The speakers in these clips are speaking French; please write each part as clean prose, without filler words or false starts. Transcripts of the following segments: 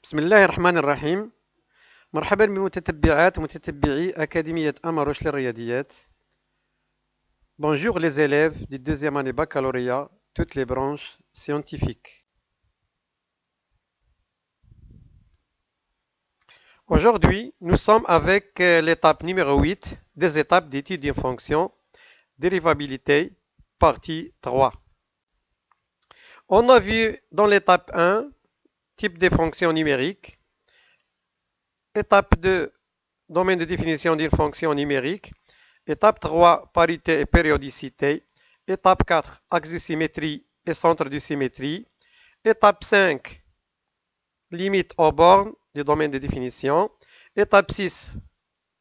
بسم الله الرحمن الرحيم. مرحبا بمتتبعات ومتتبعي أكاديمية أماروش للرياضيات. Bonjour les élèves du deuxième année baccalauréat, toutes les branches scientifiques. Aujourd'hui, nous sommes avec l'étape numéro 8 des étapes d'étude d'une fonction, dérivabilité, partie 3. On a vu dans l'étape 1, type des fonctions numériques, étape 2, domaine de définition d'une fonction numérique, étape 3, parité et périodicité, étape 4, axe de symétrie et centre de symétrie, étape 5, limite aux bornes du domaine de définition, étape 6,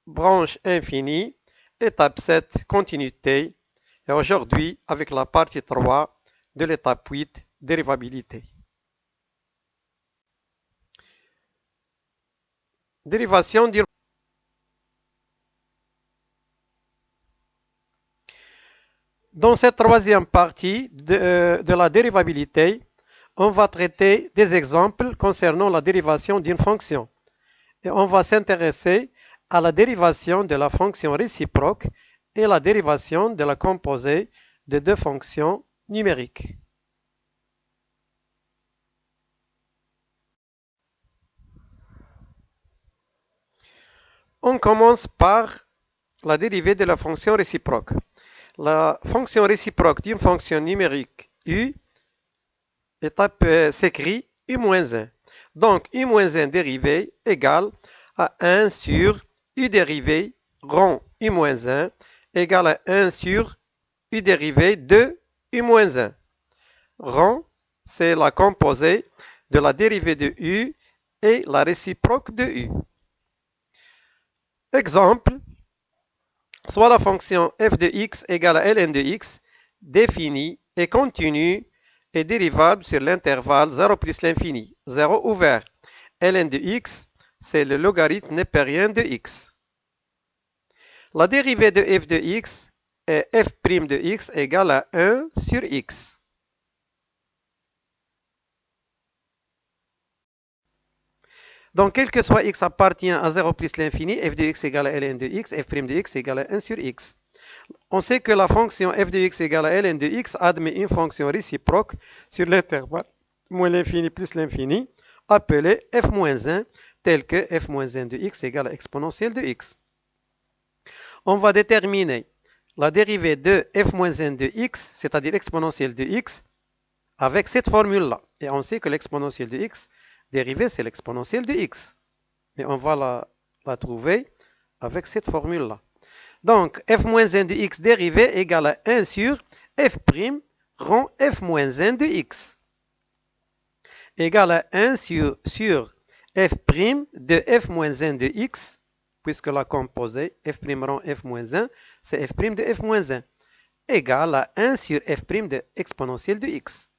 branche infinie, étape 7, continuité, et aujourd'hui avec la partie 3 de l'étape 8, dérivabilité. Dérivation d'une Dans cette troisième partie de la dérivabilité, on va traiter des exemples concernant la dérivation d'une fonction. Et on va s'intéresser à la dérivation de la fonction réciproque et la dérivation de la composée de deux fonctions numériques. On commence par la dérivée de la fonction réciproque. La fonction réciproque d'une fonction numérique u s'écrit u-1. Donc u-1 dérivé égale à 1 sur u dérivé rond u-1 égale à 1 sur u dérivé de u-1. Rond, c'est la composée de la dérivée de u et la réciproque de u. Exemple, soit la fonction f de x égale à ln de x définie et continue et dérivable sur l'intervalle 0 plus l'infini, 0 ouvert. ln de x, c'est le logarithme népérien de x. La dérivée de f de x est f' de x égale à 1 sur x. Donc, quel que soit x appartient à 0 plus l'infini, f de x égale à ln de x, f' de x égale à 1 sur x. On sait que la fonction f de x égale à ln de x admet une fonction réciproque sur l'intervalle moins l'infini plus l'infini, appelée f-1, telle que f-1 de x égale à exponentielle de x. On va déterminer la dérivée de f-1 de x, c'est-à-dire exponentielle de x, avec cette formule-là. Et on sait que l'exponentielle de x dérivée, c'est l'exponentielle de x. Mais on va la trouver avec cette formule-là. Donc, f-1 de x dérivée égale à 1 sur f' rond f-1 de x. Égale à 1 sur f' de f-1 de x, puisque la composée f' rond f-1, c'est f' de f-1, égale à 1 sur f' de exponentielle de x.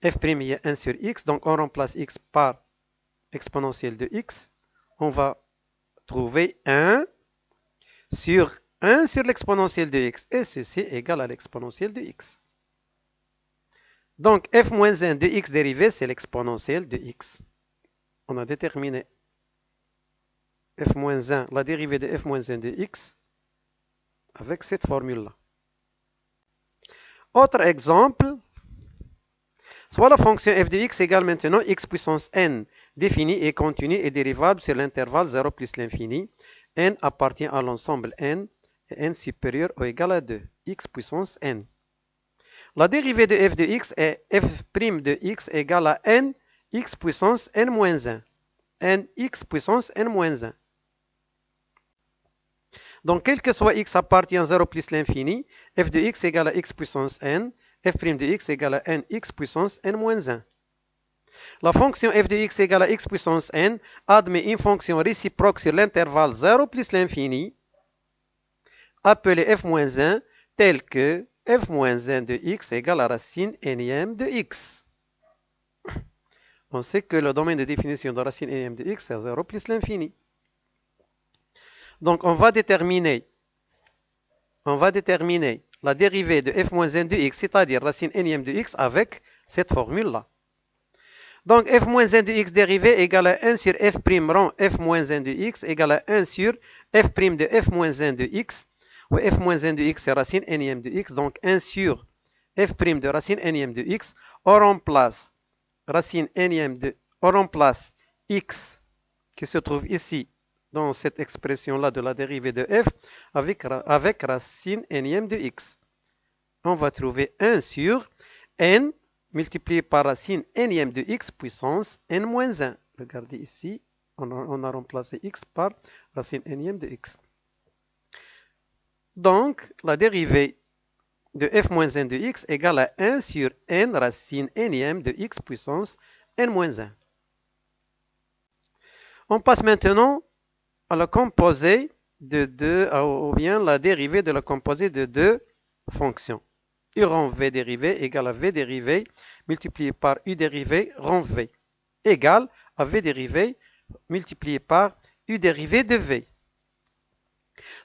F' il y a 1 sur x, donc on remplace x par exponentielle de x. On va trouver 1 sur l'exponentielle de x, et ceci est égal à l'exponentielle de x. Donc, f-1 de x dérivé, c'est l'exponentielle de x. On a déterminé f-1, la dérivée de f-1 de x, avec cette formule-là. Autre exemple, soit la fonction f de x égale maintenant x puissance n, définie et continue et dérivable sur l'intervalle 0 plus l'infini. N appartient à l'ensemble n, et n supérieur ou égal à 2, x puissance n. La dérivée de f de x est f' de x égale à n x puissance n-1. n x puissance n-1. Donc, quel que soit x appartient à 0 plus l'infini, f de x égale à x puissance n, f' de x égale à n x puissance n-1. La fonction f de x égale à x puissance n admet une fonction réciproque sur l'intervalle 0 plus l'infini, appelée f-1, telle que f-1 de x égale à racine énième de x. On sait que le domaine de définition de racine énième de x est 0 plus l'infini. Donc, on va déterminer la dérivée de f-1 de x, c'est-à-dire racine énième de x, avec cette formule-là. Donc f moins 1 de x dérivé égale à 1 sur f' rond f moins 1 de x égale à 1 sur f' de f moins 1 de x, où f moins 1 de x c'est racine nème de x, donc 1 sur f' de racine nème de x, on remplace racine nème de, on remplace x qui se trouve ici dans cette expression-là de la dérivée de f avec racine nème de x. On va trouver 1 sur n multiplié par racine nème de x puissance n moins 1. Regardez ici, on a remplacé x par racine nème de x. Donc, la dérivée de f moins 1 de x égale à 1 sur n racine nème de x puissance n moins 1. On passe maintenant à la composée de deux, ou bien la dérivée de la composée de deux fonctions. U rond v dérivé égale à v dérivé multiplié par u dérivé rond v égale à v dérivé multiplié par u dérivé de v.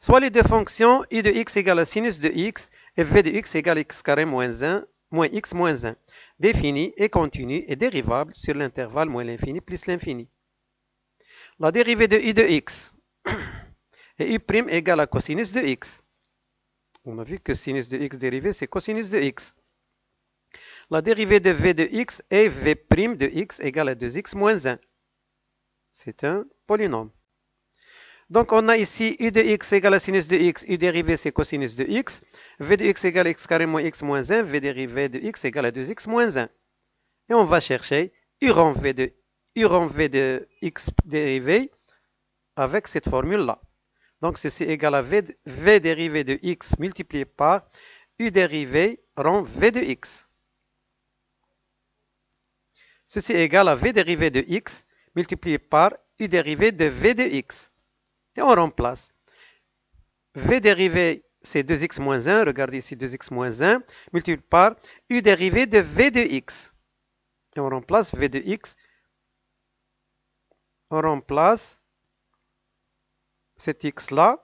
Soit les deux fonctions u de x égale à sinus de x et v de x égale x carré moins 1 moins x moins 1, définies et continues et dérivables sur l'intervalle moins l'infini plus l'infini. La dérivée de u de x et u' égale à cosinus de x. On a vu que sinus de x dérivé, c'est cosinus de x. La dérivée de v de x est v' de x égale à 2x moins 1. C'est un polynôme. Donc on a ici u de x égale à sinus de x, u dérivé c'est cosinus de x, v de x égale à x carré moins x moins 1, v dérivé de x égale à 2x moins 1. Et on va chercher u rond v de x dérivé avec cette formule-là. Donc ceci égale à v dérivé de x multiplié par u dérivé rond v de x. Ceci égale à v dérivé de x multiplié par u dérivé de v de x. Et on remplace. V dérivé c'est 2x moins 1, regardez ici 2x moins 1, multiplié par u dérivé de v de x. Et on remplace v de x. On remplace cet x-là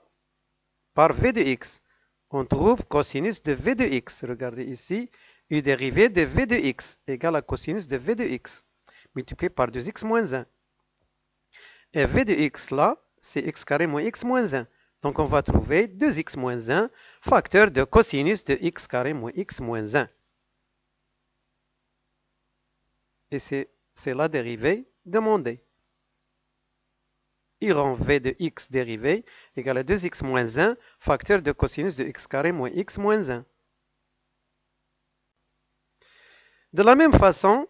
par v de x. On trouve cosinus de v de x. Regardez ici, u dérivé de v de x égale à cosinus de v de x, multiplié par 2x moins 1. Et v de x là, c'est x carré moins x moins 1. Donc on va trouver 2x moins 1, facteur de cosinus de x carré moins x moins 1. Et c'est la dérivée demandée. U rond v de x dérivé égale à 2x moins 1, facteur de cosinus de x carré moins x moins 1. De la même façon,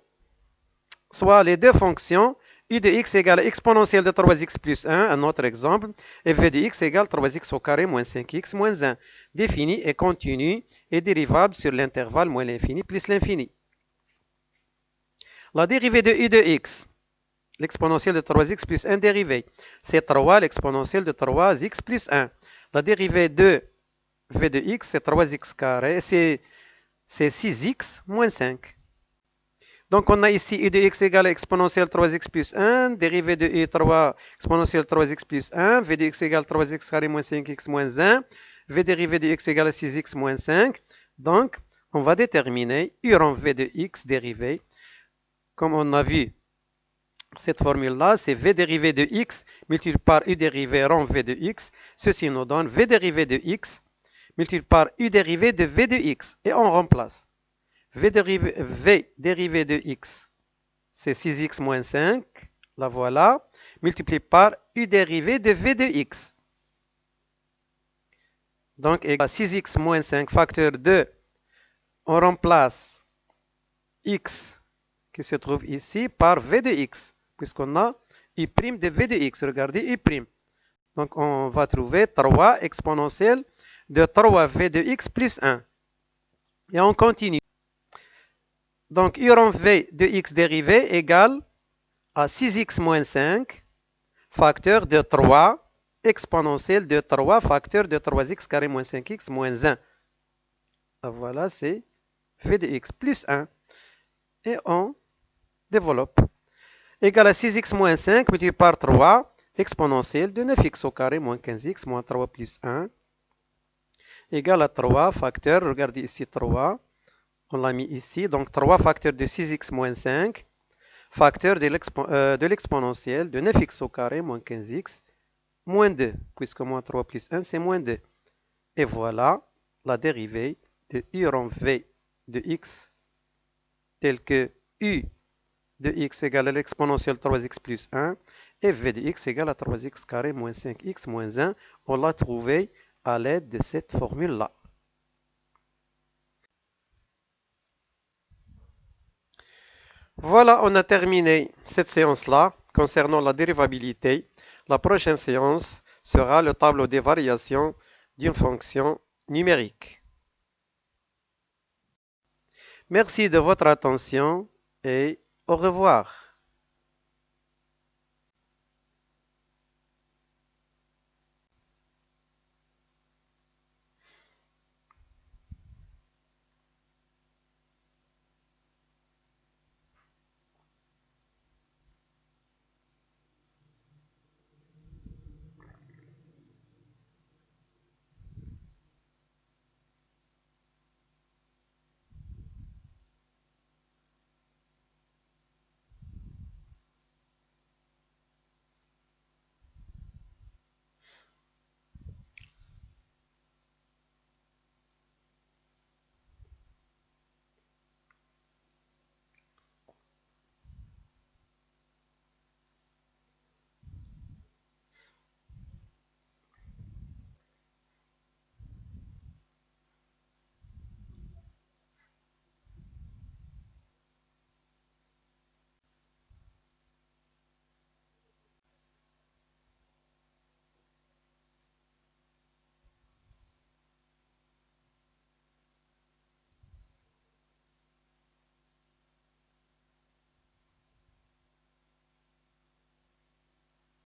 soit les deux fonctions u de x égale à exponentielle de 3x plus 1, un autre exemple, et v de x égale 3x au carré moins 5x moins 1, définies et continues et dérivables sur l'intervalle moins l'infini plus l'infini. La dérivée de u de x, l'exponentielle de 3x plus 1 dérivée, c'est 3 l'exponentielle de 3x plus 1. La dérivée de v de x, c'est 3x carré, c'est 6x moins 5. Donc on a ici u de x égale à exponentielle 3x plus 1, dérivée de u 3 exponentielle 3x plus 1, v de x égale 3x carré moins 5x moins 1, v dérivée de x égale à 6x moins 5. Donc on va déterminer u rond v de x dérivée. Comme on a vu, cette formule-là, c'est v dérivé de x multiplié par u dérivé rond v de x. Ceci nous donne v dérivé de x multiplié par u dérivé de v de x. Et on remplace. V dérivé de x, c'est 6x moins 5. La voilà. Multiplié par u dérivé de v de x. Donc, égal à 6x moins 5 facteur de, on remplace x qui se trouve ici par v de x, puisqu'on a u' de v de x. Regardez u'. Donc on va trouver 3 exponentielle de 3v de x plus 1. Et on continue. Donc u rond v de x dérivé égale à 6x moins 5 facteur de 3 exponentielle de 3 facteur de 3x carré moins 5x moins 1. Voilà, c'est v de x plus 1. Et on développe. Égal à 6x moins 5 multiplié par 3 exponentielle de 9x au carré moins 15x moins 3 plus 1 égal à 3 facteur, regardez ici 3, on l'a mis ici, donc 3 facteur de 6x moins 5 facteur de l'exponentielle de 9x au carré moins 15x moins 2, puisque moins 3 plus 1, c'est moins 2. Et voilà la dérivée de u rond v de x, telle que u de x égale à l'exponentielle 3x plus 1, et v de x égale à 3x carré moins 5x moins 1. On l'a trouvé à l'aide de cette formule-là. Voilà, on a terminé cette séance-là concernant la dérivabilité. La prochaine séance sera le tableau des variations d'une fonction numérique. Merci de votre attention et au revoir.